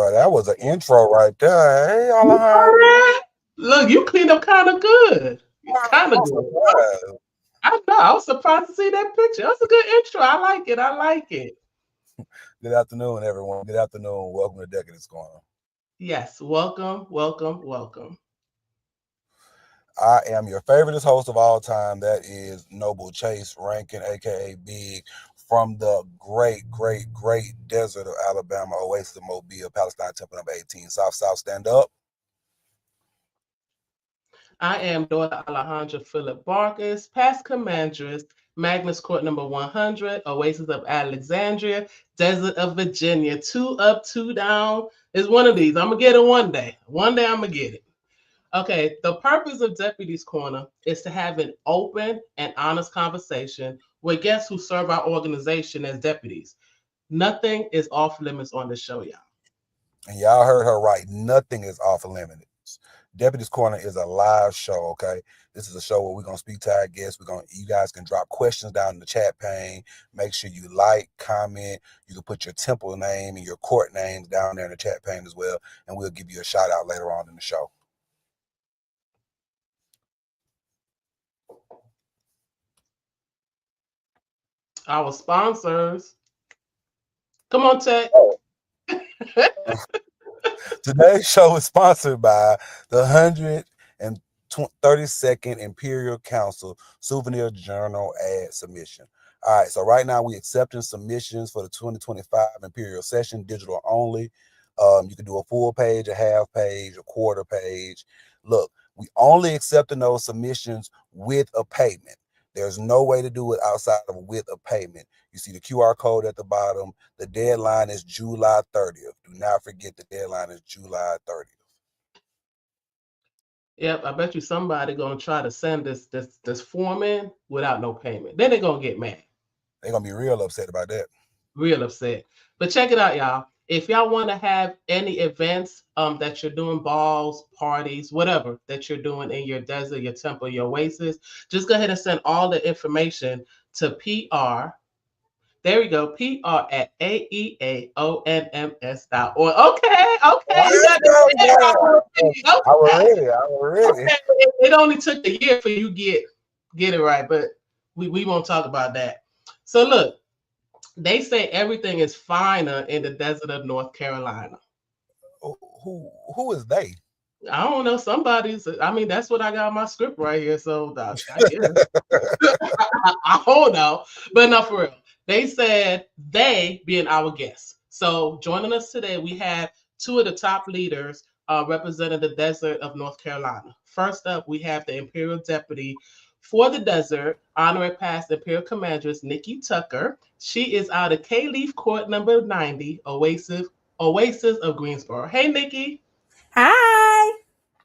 Well, that was an intro right there. Hey, Alehandra. Look, you cleaned up kind of good. Kind of I'm good. surprised. I know. I was surprised to see that picture. That's a good intro. I like it. I like it. Good afternoon, everyone. Good afternoon. Welcome to Deputies Corner. Yes. Welcome, welcome, welcome. I am your favorite host of all time. That is Noble Chase Rankin, aka Big, from the great desert of Alabama, Oasis of Mobile, Palestine Temple number 18. South, stand up. I am daughter Alehandra Philip-Barcus, past commandress, Magnus Court number 100, Oasis of Alexandria, Desert of Virginia. 2 up, 2 down. It's one of these. I'm going to get it one day. One day I'm going to get it. Okay, the purpose of Deputies Corner is to have an open and honest conversation with guests who serve our organization as deputies. Nothing is off limits on the show, y'all. And y'all heard her right. Nothing is off limits. Deputies Corner is a live show, okay? This is a show where we're going to speak to our guests. You guys can drop questions down in the chat pane. Make sure you like, comment. You can put your temple name and your court names down there in the chat pane as well, and we'll give you a shout out later on in the show. Our sponsors. Come on, Tech. Today's show is sponsored by the 132nd Imperial Council Souvenir Journal ad submission. All right, so right now we're accepting submissions for the 2025 Imperial Session, digital only. You can do a full page, a half page, a quarter page. Look, we only accepting those submissions with a payment. There's no way to do it outside of with a payment. You see the QR code at the bottom. The deadline is July 30th. Do not forget the deadline is July 30th. Yep, I bet you somebody gonna try to send this form in without no payment. Then they're gonna get mad. They're gonna be real upset about that. Real upset. But check it out, y'all. If y'all want to have any events that you're doing, balls, parties, whatever that you're doing in your desert, your temple, your oasis, just go ahead and send all the information to PR. There we go. PR at AEAONMS.org. Okay. You got the okay. I was ready. Okay. It only took a year for you to get it right, but we won't talk about that. So look, they say everything is finer in the desert of North Carolina. Who is they? I don't know. That's what I got on my script right here. So I don't know. But no, for real. They said they being our guests. So joining us today, we have 2 of the top leaders representing the desert of North Carolina. First up, we have the Imperial Deputy for the desert, honorary past Imperial Commandress Nikki Tucker. She is out of K-Leaf Court number 90, Oasis of Greensboro. Hey, Nikki. Hi.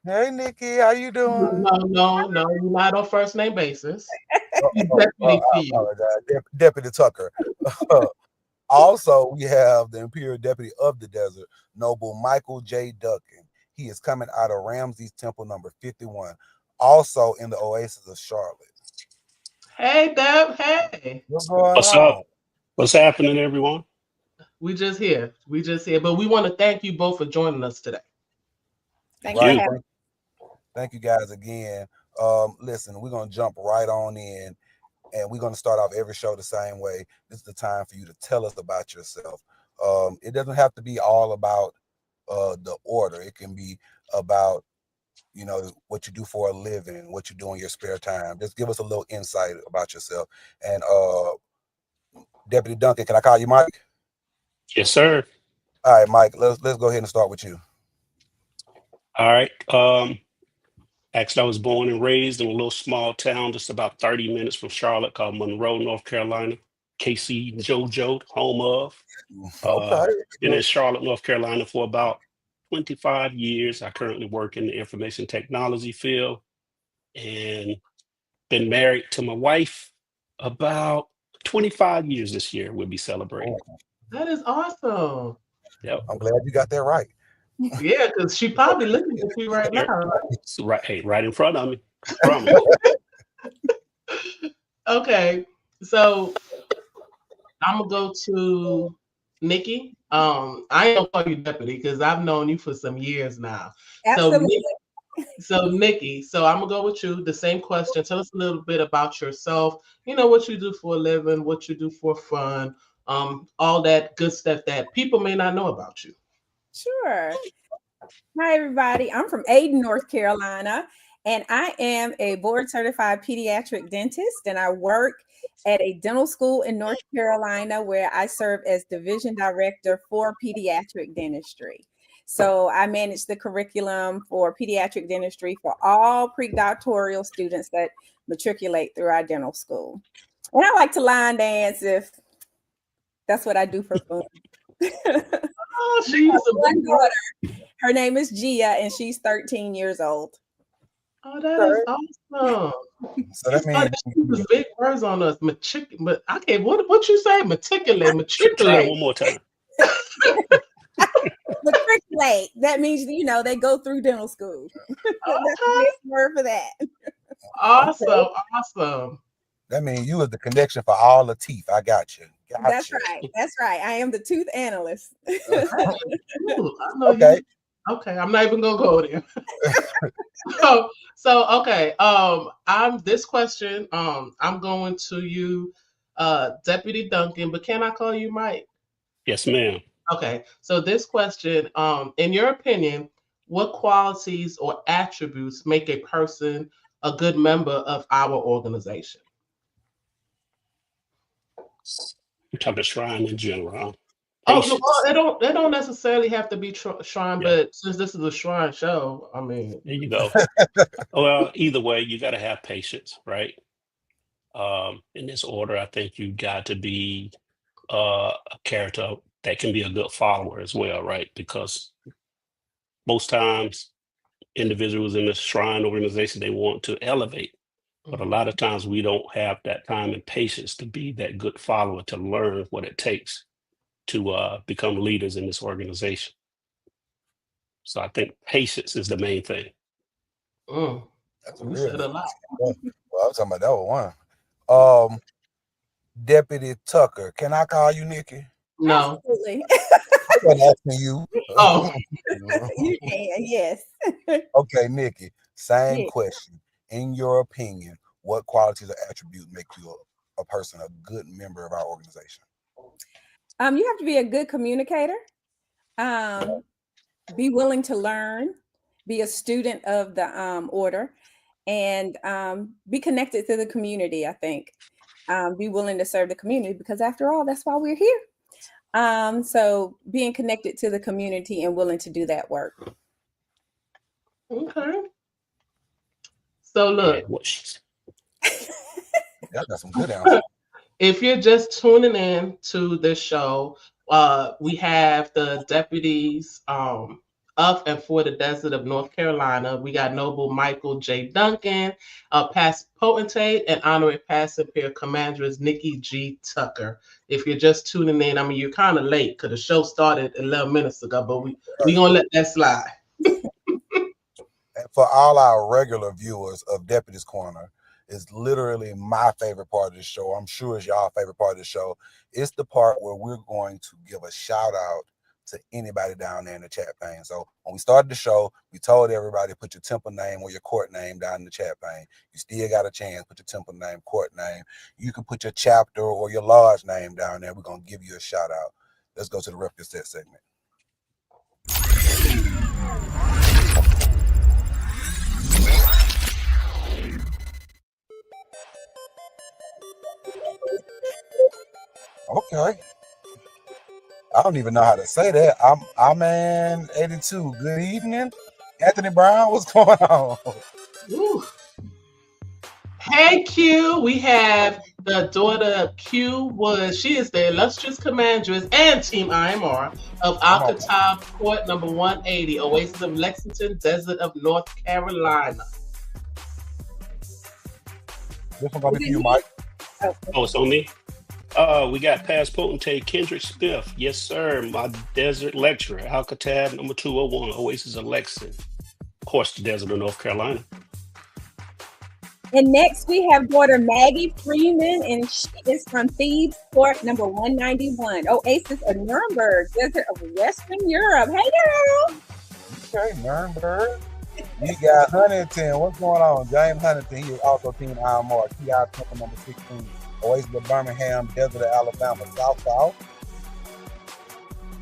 Hey, Nikki. How you doing? No, you're not on first name basis. Deputy Tucker. Also, we have the Imperial Deputy of the Desert, Noble Michael J. Duncan. He is coming out of Ramsey's Temple number 51, also in the Oasis of Charlotte. Hey, Deb. Hey. What's going What's on? up? What's happening, everyone? We just here. But we want to thank you both for joining us today. Thank you. Thank you guys again. Listen, we're going to jump right on in, and we're going to start off every show the same way. This is the time for you to tell us about yourself. It doesn't have to be all about the order. It can be about, what you do for a living, what you do in your spare time. Just give us a little insight about yourself. And Deputy Duncan, can I call you Mike? Yes, sir. All right, Mike, let's go ahead and start with you. All right. Actually, I was born and raised in a little small town just about 30 minutes from Charlotte called Monroe, North Carolina. KC JoJo, home of. Okay. Been in Charlotte, North Carolina for about 25 years. I currently work in the information technology field and been married to my wife about 25 years this year. We'll be celebrating. That is awesome. Yep. I'm glad you got that right. Yeah, because she probably looking at you right now. Right in front of me. Okay, so I'm gonna go to Nikki. I ain't gonna call you deputy because I've known you for some years now. Absolutely. So Nikki, so I'm gonna go with you. The same question. Tell us a little bit about yourself. You know what you do for a living, what you do for fun, all that good stuff that people may not know about you. Sure. Hi, everybody. I'm from Ayden, North Carolina, and I am a board certified pediatric dentist, and I work at a dental school in North Carolina where I serve as division director for pediatric dentistry. So I manage the curriculum for pediatric dentistry for all pre-doctoral students that matriculate through our dental school. And I like to line dance if that's what I do for fun. Oh, she's a big daughter. Her name is Gia, and she's 13 years old. Oh, that is awesome. So that means big words on us. But I can't. What you say? Matriculate. Try it one more time. Matriculate. That means they go through dental school. That's a big word for that. Awesome. that means you was the connection for all the teeth. I got you. That's right. I am the tooth analyst. Ooh, I know Okay. Okay, I'm not even gonna go there. Okay. I'm this question. I'm going to you, Deputy Duncan, but can I call you Mike? Yes, ma'am. Okay. So this question, in your opinion, what qualities or attributes make a person a good member of our organization? We're talking Shrine in general. Oh, no, they don't necessarily have to be Shrine, Yeah. but since this is a Shrine show, I mean, There you go. Well, either way, you got to have patience, right? In this order, I think you got to be a character that can be a good follower as well, right? Because most times individuals in the Shrine organization, they want to elevate. But a lot of times we don't have that time and patience to be that good follower, to learn what it takes to become leaders in this organization. So I think patience is the main thing. That's we said a lot. Well, I was talking about that one. Deputy Tucker, can I call you Nikki? No. Absolutely. I'm asking you. Oh. You can, yes. Okay, Nikki, same Yeah. question. In your opinion, what qualities or attributes make you a person, a good member of our organization? You have to be a good communicator, be willing to learn, be a student of the order, and be connected to the community, I think. Be willing to serve the community because after all, that's why we're here. So being connected to the community and willing to do that work. Okay. So look. Y'all got some good answers. If you're just tuning in to this show, we have the deputies of and for the Desert of North Carolina. We got Noble Michael J. Duncan, past potentate, and honorary past superior commanderess Nikki G. Tucker. If you're just tuning in, I mean, you're kind of late because the show started 11 minutes ago, but we're going to let that slide. And for all our regular viewers of Deputies Corner, it's literally my favorite part of the show. I'm sure it's y'all favorite part of the show. It's the part where we're going to give a shout out to anybody down there in the chat pane. So when we started the show, we told everybody to put your temple name or your court name down in the chat pane. You still got a chance. Put your temple name, court name. You can put your chapter or your lodge name down there. We're going to give you a shout out. Let's go to the Rep Your Set segment. Okay. I don't even know how to say that. I'm in 82. Good evening. Anthony Brown, what's going on? Ooh. Hey Q, we have the daughter of Q Woods. She is the illustrious commanderess and Team IMR of Alcatraz Court number 180, Oasis of Lexington, Desert of North Carolina. This one gonna be for you, Mike. Oh, it's on me? We got past potentate Kendrick Smith. Yes, sir. My desert lecturer, Alcatraz number 201, Oasis of Lexington. Of course, the Desert of North Carolina. And next we have daughter Maggie Freeman, and she is from Thebes Court number 191. Oasis of Nuremberg, desert of Western Europe. Hey girl. Okay, Nuremberg. We got Huntington. What's going on? James Huntington. He is also Team IMR. TI Temple number 16. Oasis of Birmingham, Desert of Alabama, South.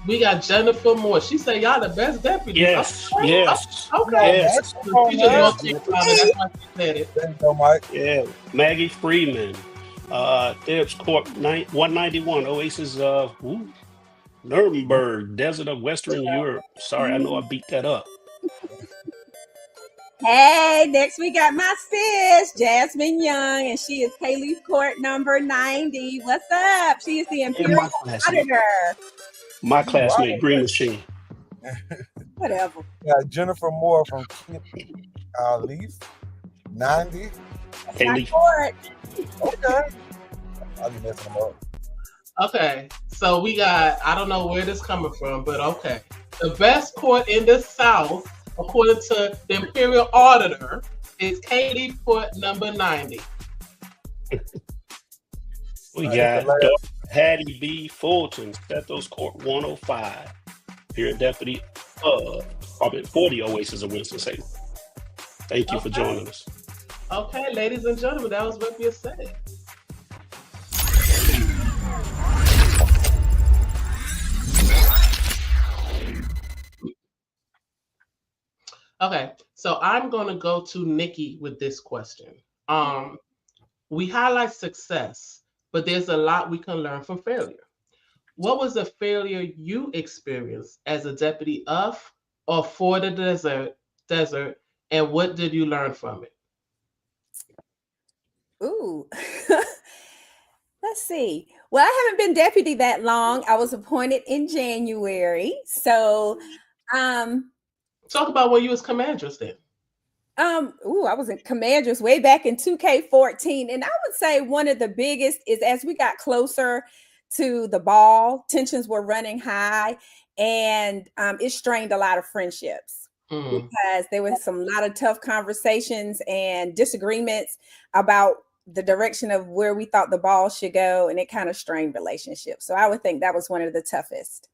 We got Jennifer Moore. She said y'all the best deputies. Yes, Okay. yes. Okay. Yes. She just won't think about it. That's why she said it. There you go, Mike. Yeah, Maggie Freeman, Thebes Court 191, Oasis of Nuremberg, Desert of Western Europe. Sorry, I know I beat that up. Hey, next we got my sis, Jasmine Young, and she is Kaylee's Court number 90. What's up? She is the Imperial Auditor. My classmate, Green Machine. Whatever. Got Jennifer Moore from Leaf, 90. That's my Kaylee. court. Okay. I'll be messing them up. Okay. So we got, I don't know where this coming from, but okay. The best court in the South, according to the Imperial Auditor, is Katie Court number 90. We got Hattie B. Fulton, Stethos Court 105. Here at Deputy 40 Oasis of Winston-Salem. Thank you for joining us. Okay, ladies and gentlemen, that was what we said. Okay, so I'm going to go to Nikki with this question. We highlight success, but there's a lot we can learn from failure. What was a failure you experienced as a deputy of or for the desert, and what did you learn from it? Ooh. Let's see. Well, I haven't been deputy that long. I was appointed in January. So talk about when you was commanders then. I was in commanders way back in 2K14. And I would say one of the biggest is as we got closer to the ball, tensions were running high, and it strained a lot of friendships because there was some lot of tough conversations and disagreements about the direction of where we thought the ball should go, and it kind of strained relationships. So I would think that was one of the toughest.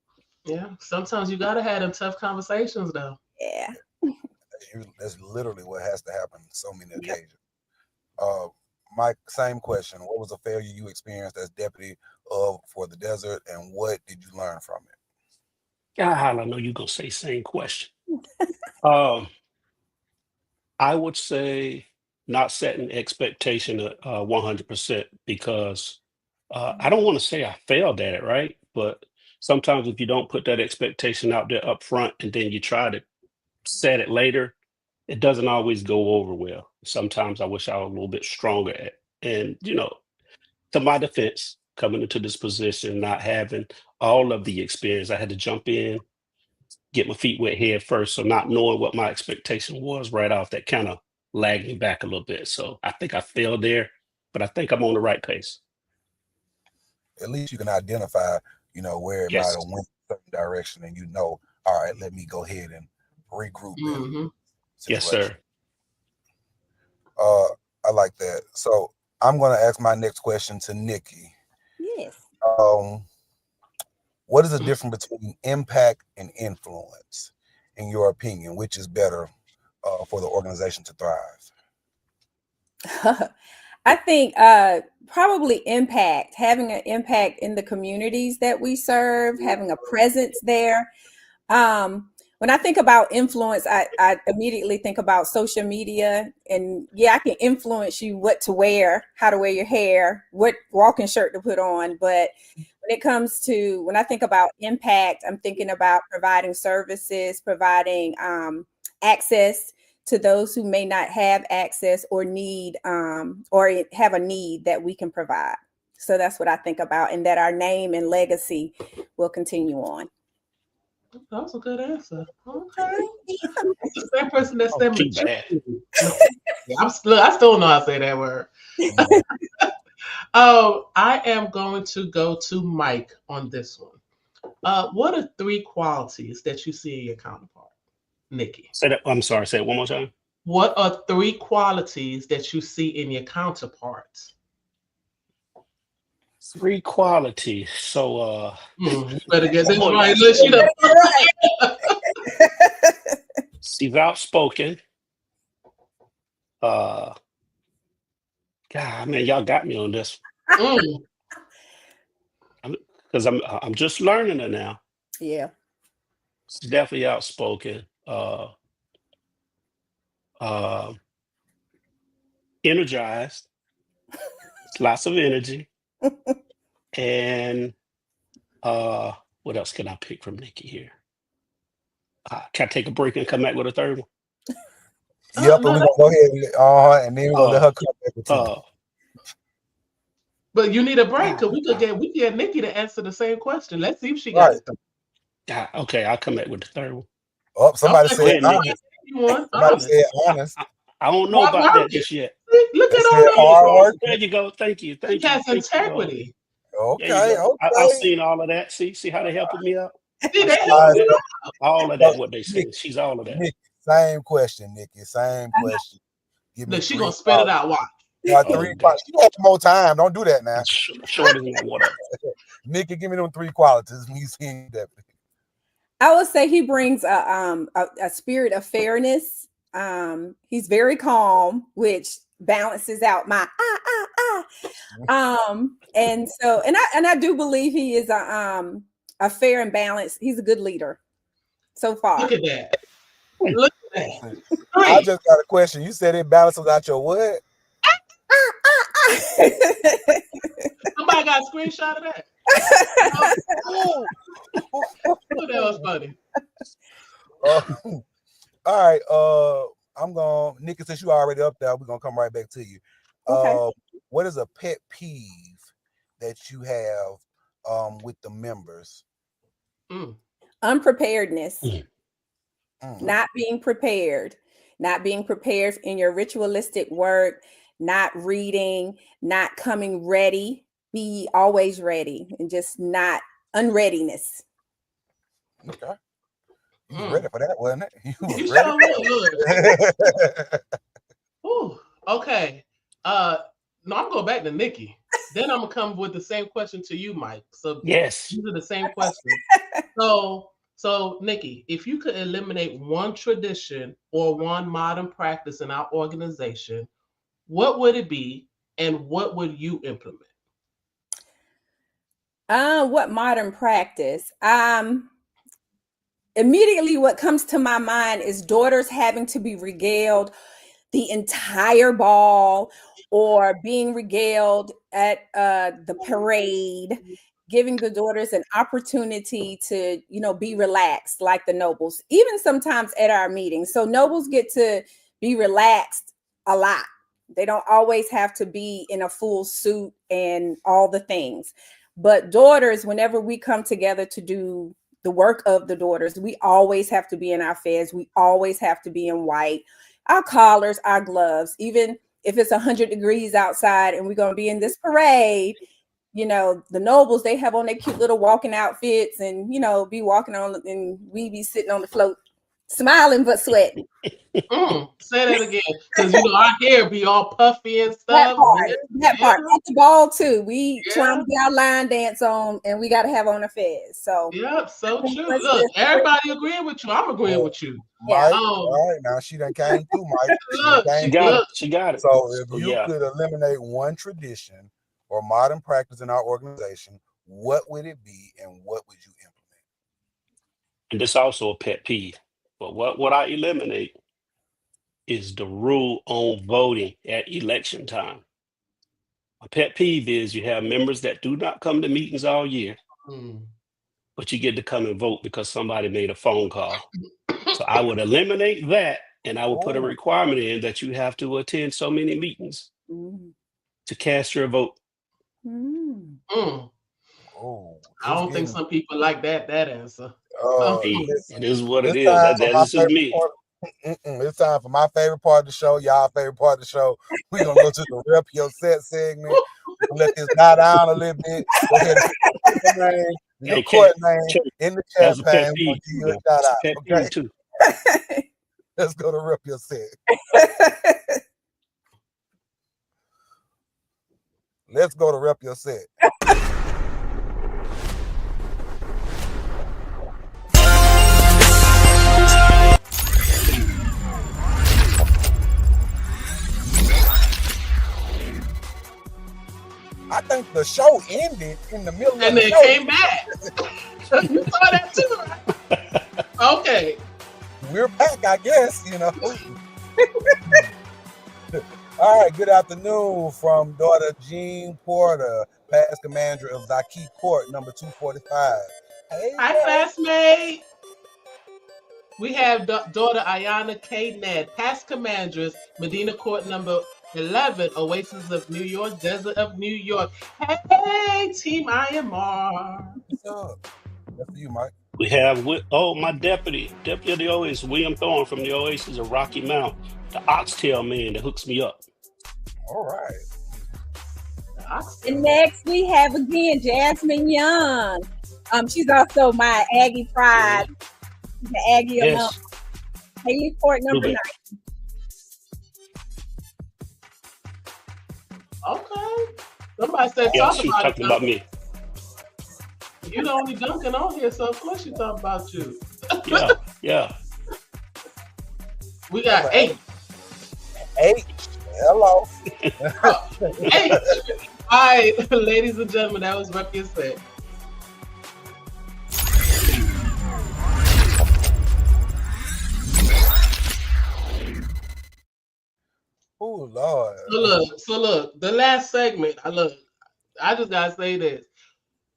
Yeah, sometimes you gotta have them tough conversations though. Yeah. That's literally what has to happen so many occasions. Mike, same question. What was a failure you experienced as deputy for the desert, and what did you learn from it? God, I know you're going to say same question. I would say not setting expectation at 100% because I don't want to say I failed at it, right? But sometimes if you don't put that expectation out there up front and then you try to set it later, it doesn't always go over well. Sometimes I wish I was a little bit stronger at it. And, to my defense, coming into this position, not having all of the experience, I had to jump in, get my feet wet head first. So not knowing what my expectation was right off, that kind of lagged me back a little bit. So I think I failed there, but I think I'm on the right pace. At least you can identify, where it might have went a certain direction, and all right, let me go ahead and regroup. Yes, sir. I like that. So I'm going to ask my next question to Nikki. Yes. What is the difference between impact and influence, in your opinion? Which is better for the organization to thrive? I think probably impact, having an impact in the communities that we serve, having a presence there. When I think about influence, I immediately think about social media, and I can influence you what to wear, how to wear your hair, what walking shirt to put on. But when I think about impact, I'm thinking about providing services, providing access to those who may not have access or need or have a need that we can provide. So that's what I think about, and that our name and legacy will continue on. That was a good answer. Okay. It's the same person that said maturity. I still don't know how to say that word. I am going to go to Mike on this one. What are 3 qualities that you see in your counterpart? Nikki. Say that. I'm sorry. Say it one more time. What are 3 qualities that you see in your counterparts? 3 qualities. So You better get this Oh, right. yes. Look, she done- she's outspoken. God, man, y'all got me on this Mm. because I'm just learning her now. Yeah. She's definitely outspoken. Energized. Lots of energy. And what else can I pick from Nikki here? Can I take a break and come back with a third one? Yep, but we're gonna go ahead and then we're gonna let her come back with two. But you need a break because we could get Nikki to answer the same question. Let's see if she got it. Okay, I'll come back with the third one. Oh, somebody Okay, said Nikki. honest. Somebody honest. said honest. I don't know about that just yet. Look They at said all hard work. There you go. Thank you. She has integrity. Okay, okay. I've seen all of that. See how they helping me out? See, they help you out. All of that, what they say. She's all of that. Nikki, same question, Nikki. Same question. Give me Look, she 3 gonna spit it out. Watch. Got 3 qualities. You have more time. Don't do that now. Shorter than that, whatever. Nikki, give me them 3 qualities. Me seeing that. I would say he brings a spirit of fairness. He's very calm, which balances out my and so I do believe he is a fair and balanced. He's a good leader so far. Look at that. Look at that. I just got a question. You said it balances out your what? Somebody got a screenshot of that. Oh, that was funny. All right. I'm going, Nikki, since you already up there, we're gonna come right back to you. Okay. What is a pet peeve that you have with the members? Unpreparedness. Not being prepared in your ritualistic work, not reading, not coming ready. Be always ready and just not unreadiness. Okay. You was ready for that, wasn't it? You was You ready. Ooh, okay. No, I'm going back to Nikki. Then I'm gonna come with the same question to you, Mike. So yes, these are the same questions. So Nikki, if you could eliminate one tradition or one modern practice in our organization, what would it be, and what would you implement? What modern practice? Immediately what comes to my mind is daughters having to be regaled the entire ball or being regaled at the parade, giving the daughters an opportunity to, be relaxed like the nobles, even sometimes at our meetings. So nobles get to be relaxed a lot. They don't always have to be in a full suit and all the things. But daughters, whenever we come together to do the work of the daughters, we always have to be in our fez. We always have to be in white, our collars, our gloves, even if it's 100 degrees outside and we're going to be in this parade. The nobles, they have on their cute little walking outfits and, be walking on, and we be sitting on the float smiling but sweating. Say that again, because our hair be all puffy and stuff. That part. At the ball too. We trying to get our line dance on, and we got to have on a fez. So so true. Look, everybody agreeing with you. I'm agreeing with you. Mike, all right, now she done came through, Mike. She got it. So if you could eliminate one tradition or modern practice in our organization, what would it be, and what would you implement? And this is also a pet peeve. But what I eliminate is the rule on voting at election time. A pet peeve is you have members that do not come to meetings all year, but you get to come and vote because somebody made a phone call. So I would eliminate that, and I would put a requirement in that you have to attend so many meetings to cast your vote. I don't think some people like that answer. It is what it is. That is just me. It's time for my favorite part of the show, y'all favorite part of the show. We're gonna go to the rep your set segment. Let this die down a little bit. Go ahead and put your name, your court name in the chat pane. We'll give you a shout out. Okay? Let's go to rep your set. Let's go to rep your set. I think the show ended in the middle and of the then show. came back. You saw that too, right? Okay. We're back, I guess, you know. All right, good afternoon from daughter Jean Porter, past commander of Zaki Court, number 245. Hey, Hi, there. classmate. We have daughter Ayana K. Ned, past commandress, Medina Court number 11, Oasis of New York, Desert of New York. Hey, Team IMR. What's up? That's for you, Mike. We have my deputy of the Oasis, William Thorne from the Oasis of Rocky Mount, the oxtail man that hooks me up. All right. And next we have again Jasmine Young. She's also my Aggie Pride, the Aggie alum. Haley Court number 9. Okay. Somebody said Yeah, talk she's about talking about me. You the only Duncan on here, so of course she talk about you. Yeah. We got 8. Hello. 8. All right, ladies and gentlemen, that was Rep Your Set. Oh, Lord. So look, the last segment, I just gotta say this.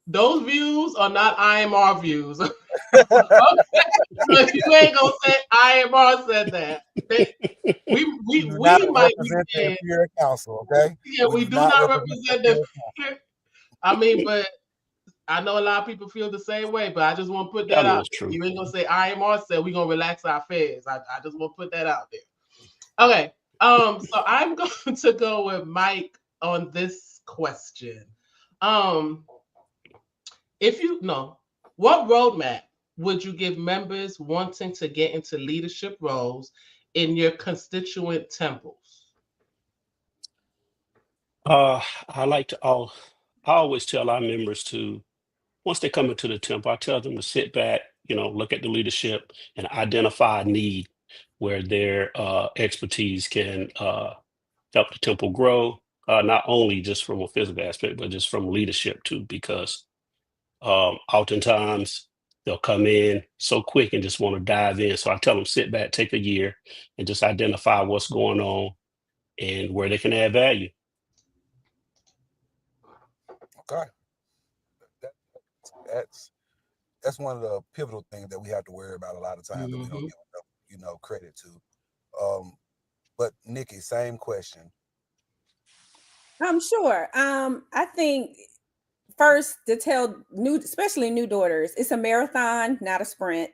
Those views are not IMR views. Okay? But you ain't gonna say IMR said that. We might represent be the Imperial Council, okay? Yeah, we do not represent the. I mean, but I know a lot of people feel the same way. But I just want to put that out. True. You ain't gonna say IMR said we're gonna relax our affairs. I just want to put that out there. Okay. So I'm going to go with Mike on this question. If you know, what roadmap would you give members wanting to get into leadership roles in your constituent temples? I always tell our members to, once they come into the temple, I tell them to sit back, look at the leadership and identify a need where their expertise can help the temple grow, not only just from a physical aspect, but just from leadership too, because oftentimes they'll come in so quick and just want to dive in. So I tell them, sit back, take a year and just identify what's going on and where they can add value. Okay. That's one of the pivotal things that we have to worry about a lot of times that we don't give enough, credit to. But Nikki, same question. I'm sure. I think first to tell especially new daughters, it's a marathon, not a sprint.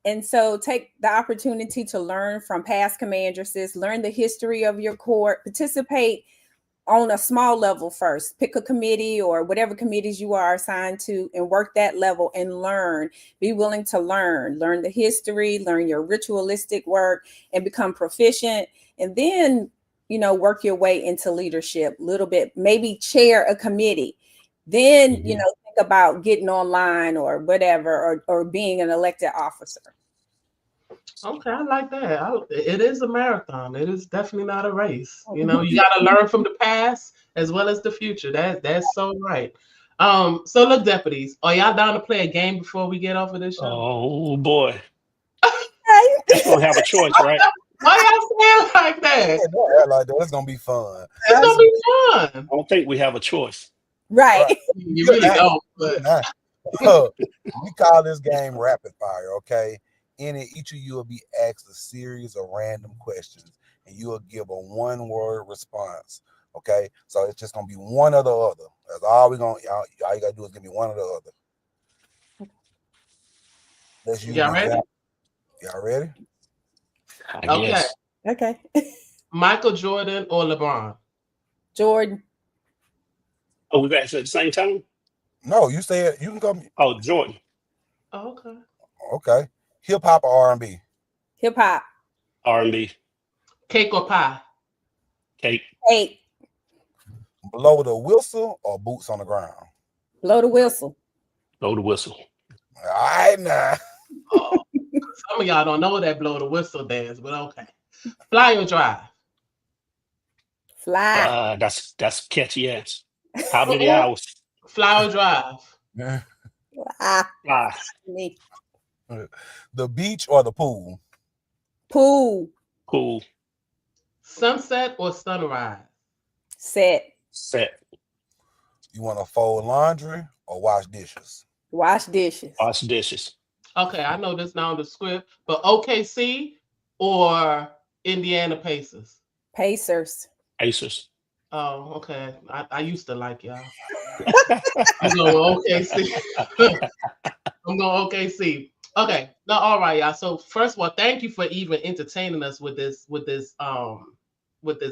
And so take the opportunity to learn from past commandresses, learn the history of your court, participate on a small level first, pick a committee or whatever committees you are assigned to and work that level and learn, be willing to learn the history, learn your ritualistic work and become proficient. And then, work your way into leadership a little bit, maybe chair a committee. Then, think about getting online or whatever, or being an elected officer. Okay, I like that. It is a marathon. It is definitely not a race. You got to learn from the past as well as the future. That's so right. So look, deputies, are y'all down to play a game before we get off of this show? Oh boy, we don't have a choice, right? Why y'all saying like that? Yeah, like that. It's gonna be fun. It's gonna be fun. I don't think we have a choice. Right. You really don't. But. We call this game rapid fire. Okay. Each of you will be asked a series of random questions, and you will give a one-word response. Okay, so it's just gonna be one or the other. That's all we gonna. All you gotta do is give me one or the other. Let's use y'all ready? Y'all ready? I guess. Okay. Michael Jordan or LeBron? Jordan. Oh, we got it at the same time? No, you said you can come. Oh, Jordan. Oh, okay. Okay. Hip hop or R&B? Hip hop. R&B. Cake or pie? Cake. Cake. Blow the whistle or boots on the ground? Blow the whistle. Blow the whistle. All right, now. Oh, some of y'all don't know that blow the whistle dance, but okay. Fly or drive? Fly. That's catchy ass. How many Uh-uh. hours? Fly or drive? Fly. Fly. Me. The beach or the pool? Pool. Pool. Sunset or sunrise? Set. Set. You want to fold laundry or wash dishes? Wash dishes. Wash dishes. Okay, I know this now in the script, but OKC or Indiana Pacers? Pacers. Pacers. Oh, okay. I used to like y'all. I'm going OKC. I'm going OKC. Okay. No, all right, y'all. So first of all, thank you for even entertaining us with this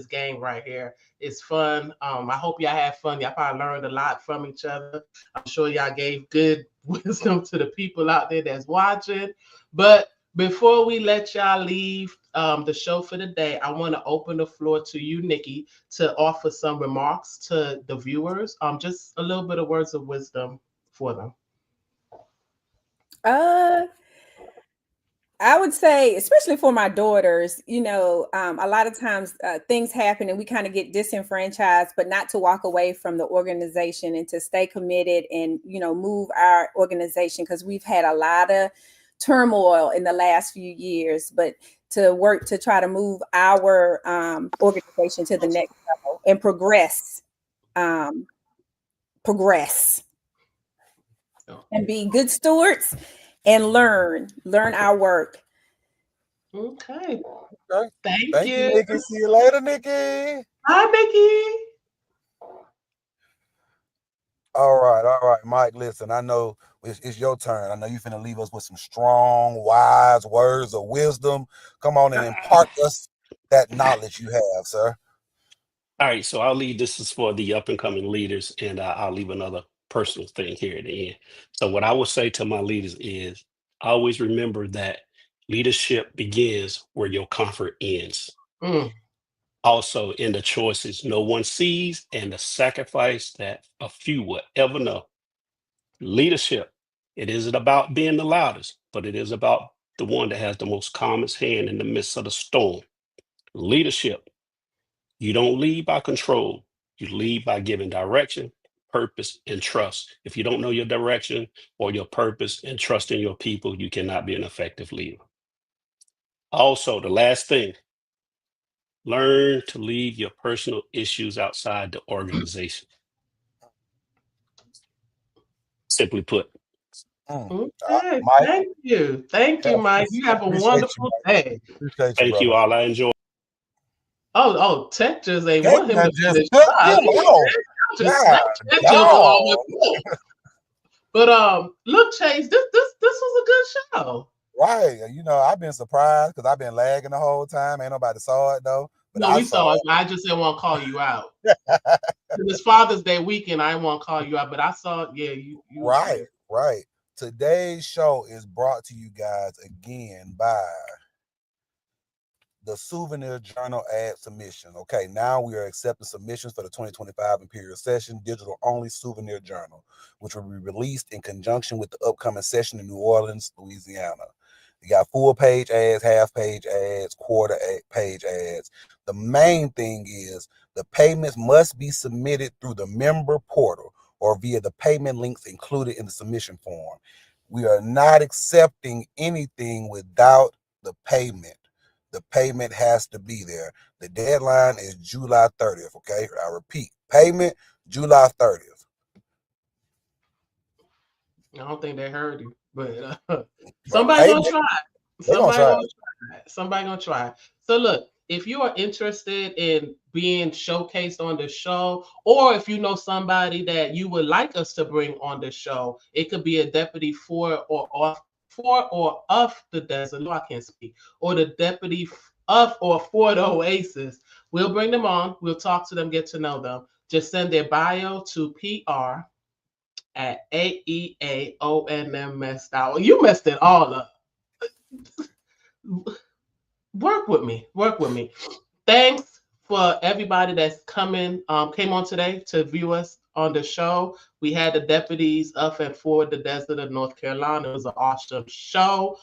game right here. It's fun. I hope y'all had fun. Y'all probably learned a lot from each other. I'm sure y'all gave good wisdom to the people out there that's watching. But before we let y'all leave the show for the day, I want to open the floor to you, Nikki, to offer some remarks to the viewers. Just a little bit of words of wisdom for them. I would say, especially for my daughters, a lot of times things happen and we kind of get disenfranchised, but not to walk away from the organization and to stay committed and, move our organization, because we've had a lot of turmoil in the last few years, but to work to try to move our organization to the next level and progress and be good stewards and learn our work. Okay. Okay. Thank you, Nikki. See you later, Nikki. Hi, Nikki. All right, Mike. Listen, I know it's your turn. I know you're finna leave us with some strong, wise words of wisdom. Come on and impart us that knowledge you have, sir. All right, so I'll leave this is for the up and coming leaders, and I'll leave another personal thing here at the end. So what I would say to my leaders is always remember that leadership begins where your comfort ends. Also, in the choices no one sees and the sacrifice that a few will ever know. Leadership, it isn't about being the loudest, but it is about the one that has the most calmest hand in the midst of the storm. Leadership, you don't lead by control. You lead by giving direction, purpose, and trust. If you don't know your direction or your purpose and trust in your people, you cannot be an effective leader. Also, the last thing, learn to leave your personal issues outside the organization. Simply put. Okay, Mike, thank you, Mike. You have a wonderful day. Thank you all. I enjoy. Oh, Tech just ain't want him to finish. But look, Chase, this was a good show. Right. I've been surprised because I've been lagging the whole time. Ain't nobody saw it though. But no, we saw it. I just didn't want to call you out. It's Father's Day weekend. I didn't want to call you out, but I saw it. Yeah, you right. Today's show is brought to you guys again by the Souvenir Journal ad submission. Okay, now we are accepting submissions for the 2025 Imperial Session digital only Souvenir Journal, which will be released in conjunction with the upcoming session in New Orleans, Louisiana. You got full page ads, half page ads, quarter page ads. The main thing is the payments must be submitted through the member portal or via the payment links included in the submission form. We are not accepting anything without the payment. The payment has to be there. The deadline is July 30th, okay? I repeat, payment July 30th. I don't think they heard you, but somebody gonna try. Somebody gonna try. So look, if you are interested in being showcased on the show, or if you know somebody that you would like us to bring on the show, it could be a deputy for or of the desert. No, I can't speak. Or the deputy of or for the Oasis. We'll bring them on. We'll talk to them, get to know them. Just send their bio to PR@AEAONMS. You messed it all up. Work with me. Thanks for for everybody that's came on today to view us on the show. We had the deputies up and forward the desert of North Carolina. It was an awesome show.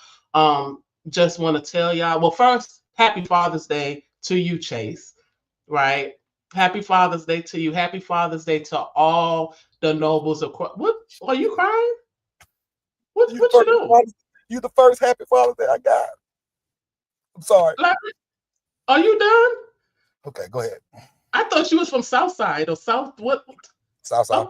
Just want to tell y'all, well, first, happy Father's Day to you, Chase, right? Happy Father's Day to you. Happy Father's Day to all the nobles across. What, are you crying? What you doing? You the first happy Father's Day I got. I'm sorry. Like, are you done? Okay, go ahead. I thought you was from Southside or South. What? Southside.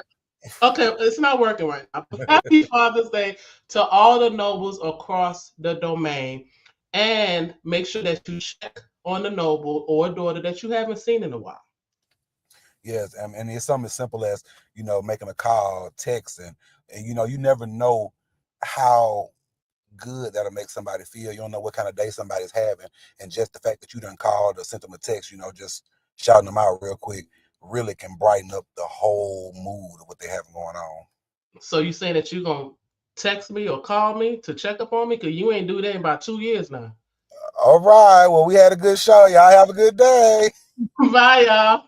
Okay, it's not working right now. Happy Father's Day to all the nobles across the domain. And make sure that you check on the noble or daughter that you haven't seen in a while. Yes, and it's something as simple as, making a call, texting, and you never know how good that'll make somebody feel. You don't know what kind of day somebody's having, and just the fact that you done called or sent them a text, just shouting them out real quick really can brighten up the whole mood of what they have going on. So you saying that you gonna text me or call me to check up on me? Because you ain't do that in about 2 years now. All right, well, we had a good show. Y'all have a good day. Bye, y'all.